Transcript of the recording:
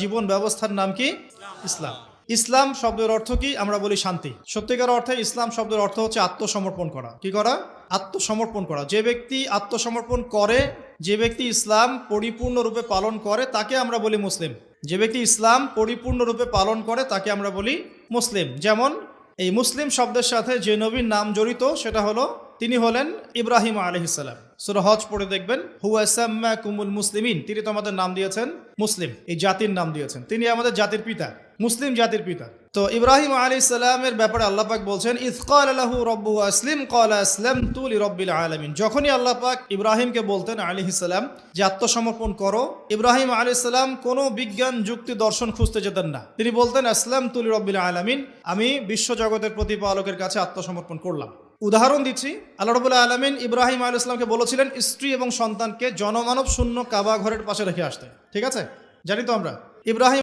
জীবন ব্যবস্থার নাম কি? ইসলাম। ইসলাম শব্দের অর্থ কি? আমরা বলি শান্তি। সত্যিকার অর্থে ইসলাম শব্দের অর্থ হচ্ছে আত্মসমর্পণ করা। কি করা? আত্মসমর্পণ করা। যে ব্যক্তি আত্মসমর্পণ করে, যে ব্যক্তি ইসলাম পরিপূর্ণরূপে পালন করে, তাকে আমরা বলি মুসলিম। যে ব্যক্তি ইসলাম পরিপূর্ণরূপে পালন করে তাকে আমরা বলি মুসলিম। যেমন এই মুসলিম শব্দের সাথে যে নবীর নাম জড়িত সেটা হলো, তিনি হলেন ইব্রাহিম আলাইহিস সালাম। সূরা হজ পড়ে দেখবেন, হুয়া সাম্মাকুমুল মুসলিমিন, তিনি তো আমাদের নাম দিয়েছেন মুসলিম, এই জাতির নাম দিয়েছেন। তিনি আমাদের জাতির পিতা, মুসলিম জাতির পিতা। তো ইব্রাহিম আলাইহিস সালামের ব্যাপারে আল্লাহ পাক বলছেন, ইয ক্বালা লাহু রাব্বুহু আসলিম ক্বালা আসলামতু লিরাব্বিল আলামিন। যখনই আল্লাহ পাক ইব্রাহিমকে বলতেন আলাইহিস সালাম যে আত্মসমর্পণ করো, ইব্রাহিম আলাইহিস সালাম কোনো বিজ্ঞান যুক্তি দর্শন খুঁজতে যেতেন না। তিনি বলতেন আসলামতু লিরাব্বিল আলামিন, আমি বিশ্বজগতের প্রতিপালকের কাছে আত্মসমর্পণ করলাম। উদাহরণ দিচ্ছি, আল্লাহ রাব্বুল আলামিন ইব্রাহিম আলাইহিস সালামকে বলেছিলেন স্ত্রী এবং সন্তানকে জনমানব শূন্য কাবা ঘরের পাশে রেখে আসতে। ঠিক আছে, জানি তো আমরা। ইব্রাহিম